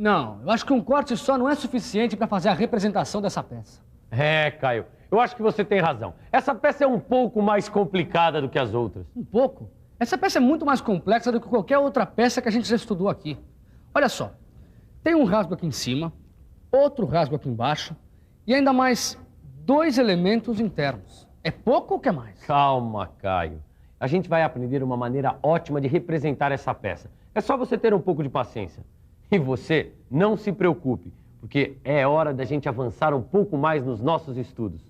Não, eu acho que um corte só não é suficiente para fazer a representação dessa peça. É, Caio, eu acho que você tem razão. Essa peça é um pouco mais complicada do que as outras. Um pouco? Essa peça é muito mais complexa do que qualquer outra peça que a gente já estudou aqui. Olha só, tem um rasgo aqui em cima, outro rasgo aqui embaixo e ainda mais 2 elementos internos. É pouco ou quer mais? Calma, Caio. A gente vai aprender uma maneira ótima de representar essa peça. É só você ter um pouco de paciência. E você não se preocupe, porque é hora da gente avançar um pouco mais nos nossos estudos.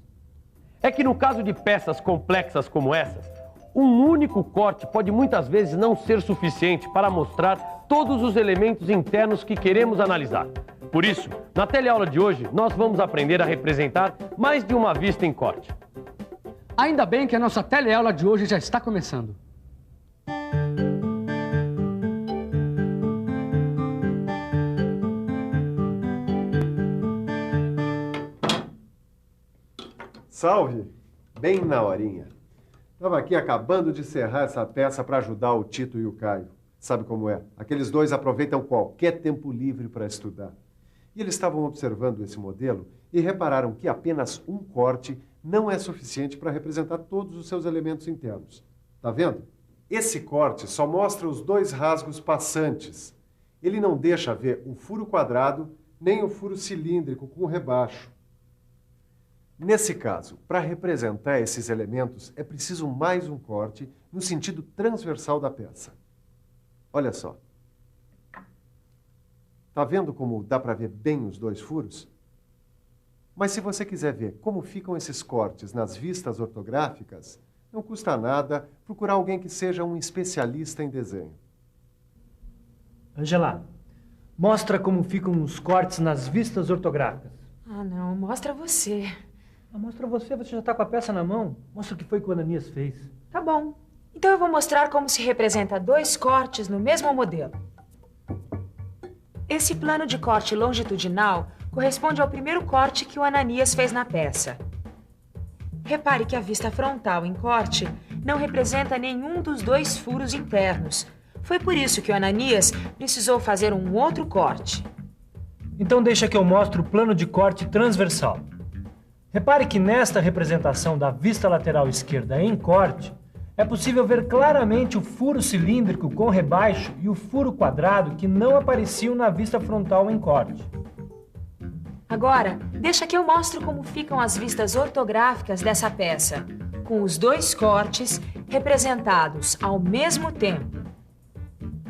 É que no caso de peças complexas como essas, um único corte pode muitas vezes não ser suficiente para mostrar todos os elementos internos que queremos analisar. Por isso, na teleaula de hoje, nós vamos aprender a representar mais de uma vista em corte. Ainda bem que a nossa teleaula de hoje já está começando. Salve! Bem na horinha. Estava aqui acabando de serrar essa peça para ajudar o Tito e o Caio. Sabe como é? Aqueles dois aproveitam qualquer tempo livre para estudar. E eles estavam observando esse modelo e repararam que apenas um corte não é suficiente para representar todos os seus elementos internos. Tá vendo? Esse corte só mostra os 2 rasgos passantes. Ele não deixa ver o furo quadrado nem o furo cilíndrico com rebaixo. Nesse caso, para representar esses elementos, é preciso mais um corte no sentido transversal da peça. Olha só. Tá vendo como dá para ver bem os 2 furos? Mas se você quiser ver como ficam esses cortes nas vistas ortográficas, não custa nada procurar alguém que seja um especialista em desenho. Angela, mostra como ficam os cortes nas vistas ortográficas. Ah, não. Mostra você. Mostra você já está com a peça na mão. Mostra o que foi que o Ananias fez. Tá bom. Então eu vou mostrar como se representa 2 cortes no mesmo modelo. Esse plano de corte longitudinal corresponde ao primeiro corte que o Ananias fez na peça. Repare que a vista frontal em corte não representa nenhum dos 2 furos internos. Foi por isso que o Ananias precisou fazer um outro corte. Então deixa que eu mostre o plano de corte transversal. Repare que nesta representação da vista lateral esquerda em corte, é possível ver claramente o furo cilíndrico com rebaixo e o furo quadrado que não apareciam na vista frontal em corte. Agora, deixa que eu mostro como ficam as vistas ortográficas dessa peça, com os 2 cortes representados ao mesmo tempo.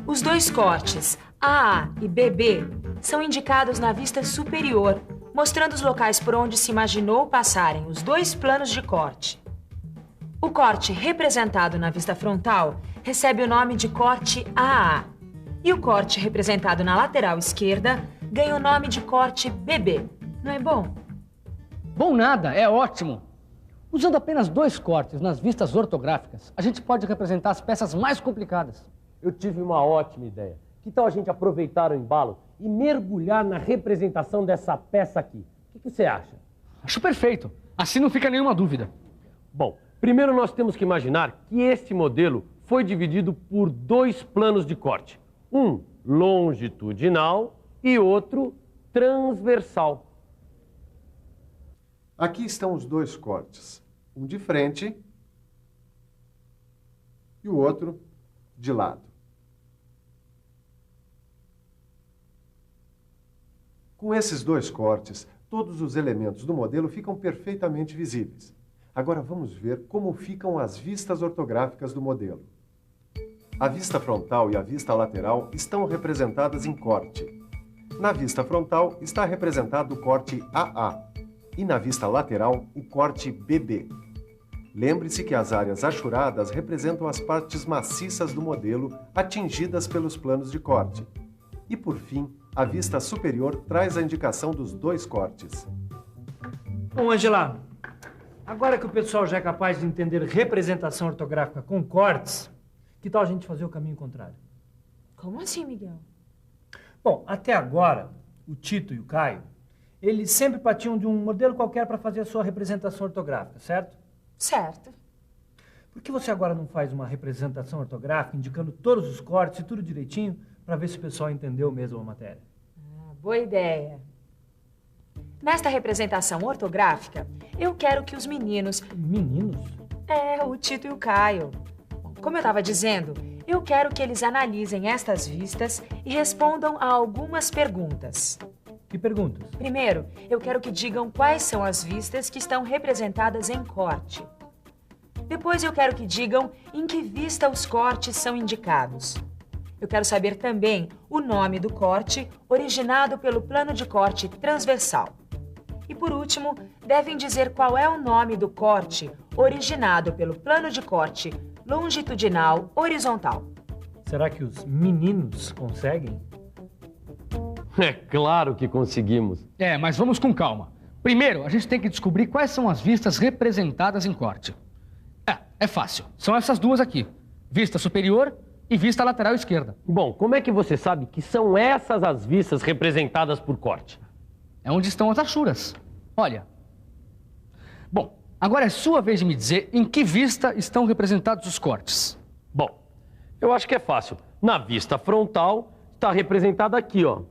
Os 2 cortes, AA e BB, são indicados na vista superior, mostrando os locais por onde se imaginou passarem os 2 planos de corte. O corte representado na vista frontal recebe o nome de corte AA, e o corte representado na lateral esquerda ganha o nome de corte BB. Não é bom? Bom nada, é ótimo. Usando apenas 2 cortes nas vistas ortográficas, a gente pode representar as peças mais complicadas. Eu tive uma ótima ideia. Que tal a gente aproveitar o embalo e mergulhar na representação dessa peça aqui? O que você acha? Acho perfeito. Assim não fica nenhuma dúvida. Bom, primeiro nós temos que imaginar que este modelo foi dividido por 2 planos de corte. Um longitudinal e outro transversal. Aqui estão os 2 cortes. Um de frente e o outro de lado. Com esses 2 cortes, todos os elementos do modelo ficam perfeitamente visíveis. Agora vamos ver como ficam as vistas ortográficas do modelo. A vista frontal e a vista lateral estão representadas em corte. Na vista frontal está representado o corte AA e na vista lateral o corte BB. Lembre-se que as áreas achuradas representam as partes maciças do modelo atingidas pelos planos de corte. E por fim, a vista superior traz a indicação dos 2 cortes. Bom, Angela, agora que o pessoal já é capaz de entender representação ortográfica com cortes, que tal a gente fazer o caminho contrário? Como assim, Miguel? Bom, até agora, o Tito e o Caio, eles sempre partiam de um modelo qualquer para fazer a sua representação ortográfica, certo? Certo. Por que você agora não faz uma representação ortográfica indicando todos os cortes e tudo direitinho para ver se o pessoal entendeu mesmo a matéria? Boa ideia. Nesta representação ortográfica, eu quero que os meninos... Meninos? O Tito e o Caio. Como eu estava dizendo, eu quero que eles analisem estas vistas e respondam a algumas perguntas. Que perguntas? Primeiro, eu quero que digam quais são as vistas que estão representadas em corte. Depois eu quero que digam em que vista os cortes são indicados. Eu quero saber também o nome do corte originado pelo plano de corte transversal. E por último, devem dizer qual é o nome do corte originado pelo plano de corte longitudinal horizontal. Será que os meninos conseguem? É claro que conseguimos. Mas vamos com calma. Primeiro, a gente tem que descobrir quais são as vistas representadas em corte. É fácil. São essas duas aqui. Vista superior e vista lateral esquerda. Bom, como é que você sabe que são essas as vistas representadas por corte? É onde estão as achuras. Olha. Bom, agora é sua vez de me dizer em que vista estão representados os cortes. Bom, eu acho que é fácil. Na vista frontal, está representada aqui, ó.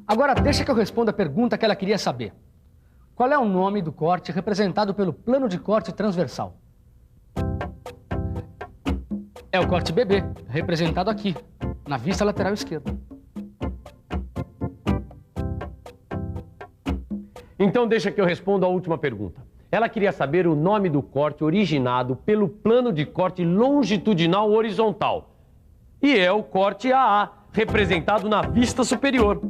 Agora deixa que eu responda a pergunta que ela queria saber. Qual é o nome do corte representado pelo plano de corte transversal? É o corte BB, representado aqui, na vista lateral esquerda. Então deixa que eu responda a última pergunta. Ela queria saber o nome do corte originado pelo plano de corte longitudinal horizontal. E é o corte AA, representado na vista superior.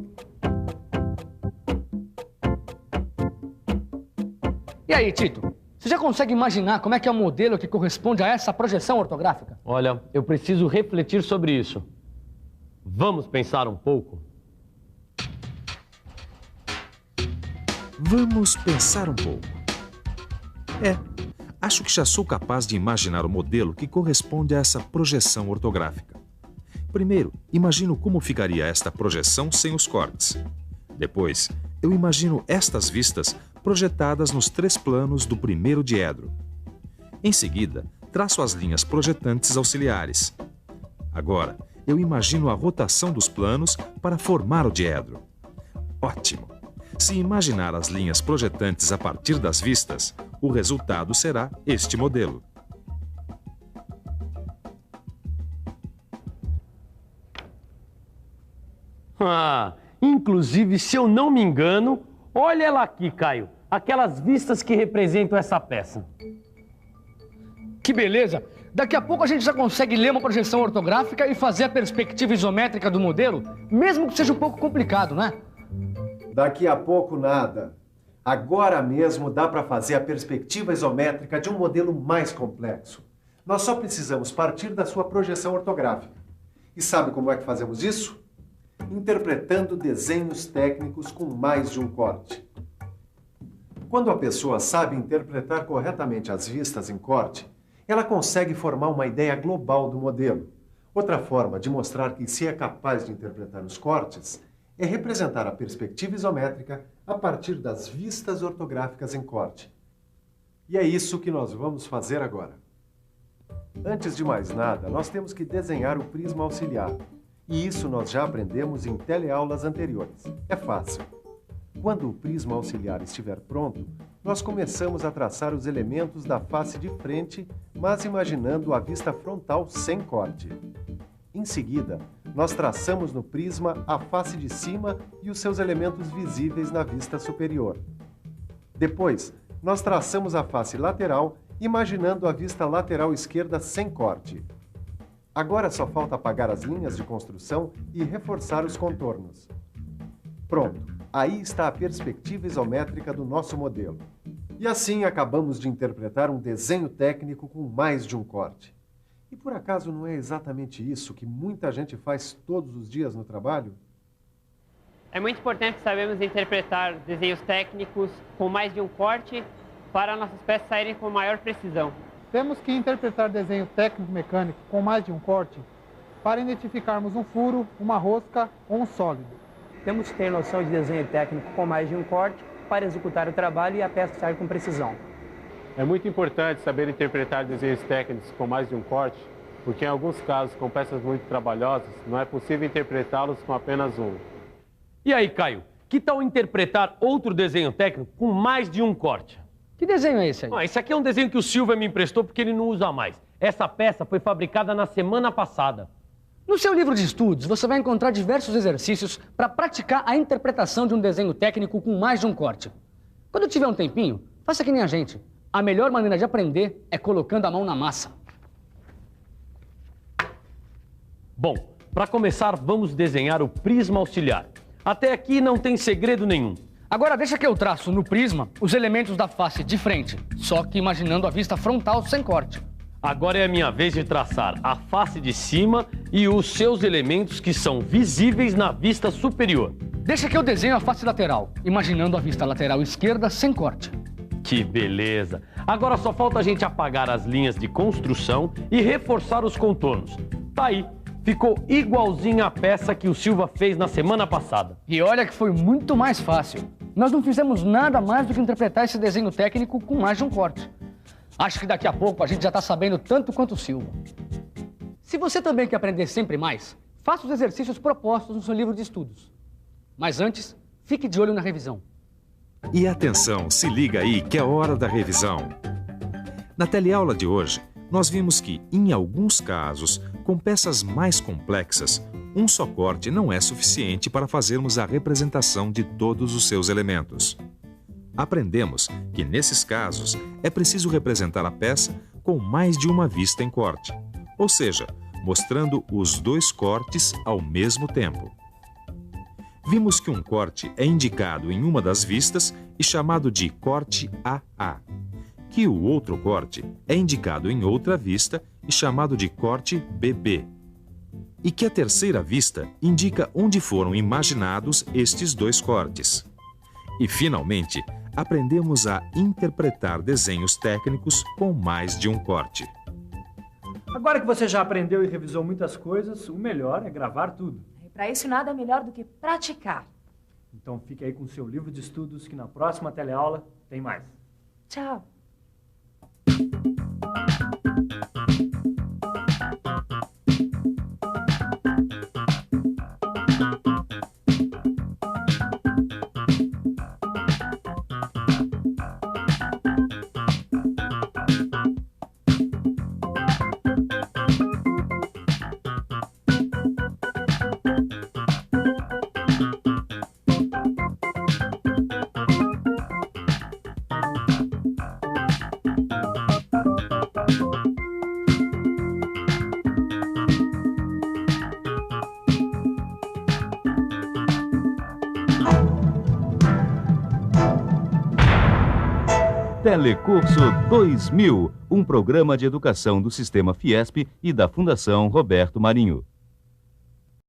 E aí, Tito? Você já consegue imaginar como é que é o modelo que corresponde a essa projeção ortográfica? Olha, eu preciso refletir sobre isso. Vamos pensar um pouco? Vamos pensar um pouco. Acho que já sou capaz de imaginar o modelo que corresponde a essa projeção ortográfica. Primeiro, imagino como ficaria esta projeção sem os cortes. Depois, eu imagino estas vistas projetadas nos 3 planos do primeiro diedro. Em seguida, traço as linhas projetantes auxiliares. Agora, eu imagino a rotação dos planos para formar o diedro. Ótimo! Se imaginar as linhas projetantes a partir das vistas, o resultado será este modelo. Inclusive, se eu não me engano, olha ela aqui, Caio. Aquelas vistas que representam essa peça. Que beleza! Daqui a pouco a gente já consegue ler uma projeção ortográfica e fazer a perspectiva isométrica do modelo, mesmo que seja um pouco complicado, né? Daqui a pouco nada. Agora mesmo dá para fazer a perspectiva isométrica de um modelo mais complexo. Nós só precisamos partir da sua projeção ortográfica. E sabe como é que fazemos isso? Interpretando desenhos técnicos com mais de um corte. Quando a pessoa sabe interpretar corretamente as vistas em corte, ela consegue formar uma ideia global do modelo. Outra forma de mostrar que se é capaz de interpretar os cortes é representar a perspectiva isométrica a partir das vistas ortográficas em corte. E é isso que nós vamos fazer agora. Antes de mais nada, nós temos que desenhar o prisma auxiliar. E isso nós já aprendemos em teleaulas anteriores. É fácil. Quando o prisma auxiliar estiver pronto, nós começamos a traçar os elementos da face de frente, mas imaginando a vista frontal sem corte. Em seguida, nós traçamos no prisma a face de cima e os seus elementos visíveis na vista superior. Depois, nós traçamos a face lateral, imaginando a vista lateral esquerda sem corte. Agora só falta apagar as linhas de construção e reforçar os contornos. Pronto, aí está a perspectiva isométrica do nosso modelo. E assim acabamos de interpretar um desenho técnico com mais de um corte. E por acaso não é exatamente isso que muita gente faz todos os dias no trabalho? É muito importante sabermos interpretar desenhos técnicos com mais de um corte para nossas peças saírem com maior precisão. Temos que interpretar desenho técnico-mecânico com mais de um corte para identificarmos um furo, uma rosca ou um sólido. Temos que ter noção de desenho técnico com mais de um corte para executar o trabalho e a peça sair com precisão. É muito importante saber interpretar desenhos técnicos com mais de um corte, porque em alguns casos, com peças muito trabalhosas, não é possível interpretá-los com apenas um. E aí, Caio, que tal interpretar outro desenho técnico com mais de um corte? Que desenho é esse aí? Esse aqui é um desenho que o Silvio me emprestou porque ele não usa mais. Essa peça foi fabricada na semana passada. No seu livro de estudos, você vai encontrar diversos exercícios para praticar a interpretação de um desenho técnico com mais de um corte. Quando tiver um tempinho, faça que nem a gente. A melhor maneira de aprender é colocando a mão na massa. Bom, para começar, vamos desenhar o prisma auxiliar. Até aqui não tem segredo nenhum. Agora deixa que eu traço no prisma os elementos da face de frente, só que imaginando a vista frontal sem corte. Agora é a minha vez de traçar a face de cima e os seus elementos que são visíveis na vista superior. Deixa que eu desenho a face lateral, imaginando a vista lateral esquerda sem corte. Que beleza! Agora só falta a gente apagar as linhas de construção e reforçar os contornos. Tá aí, ficou igualzinho a peça que o Silva fez na semana passada. E olha que foi muito mais fácil. Nós não fizemos nada mais do que interpretar esse desenho técnico com mais de um corte. Acho que daqui a pouco a gente já está sabendo tanto quanto o Silva. Se você também quer aprender sempre mais, faça os exercícios propostos no seu livro de estudos. Mas antes, fique de olho na revisão. E atenção, se liga aí que é hora da revisão. Na teleaula de hoje, nós vimos que, em alguns casos, com peças mais complexas, um só corte não é suficiente para fazermos a representação de todos os seus elementos. Aprendemos que, nesses casos, é preciso representar a peça com mais de uma vista em corte, ou seja, mostrando os dois cortes ao mesmo tempo. Vimos que um corte é indicado em uma das vistas e chamado de corte AA, que o outro corte é indicado em outra vista e chamado de corte BB, e que a terceira vista indica onde foram imaginados estes dois cortes. E, finalmente, aprendemos a interpretar desenhos técnicos com mais de um corte. Agora que você já aprendeu e revisou muitas coisas, o melhor é gravar tudo. Para isso, nada melhor do que praticar. Então fique aí com o seu livro de estudos que na próxima teleaula tem mais. Tchau. Telecurso 2000, um programa de educação do Sistema Fiesp e da Fundação Roberto Marinho.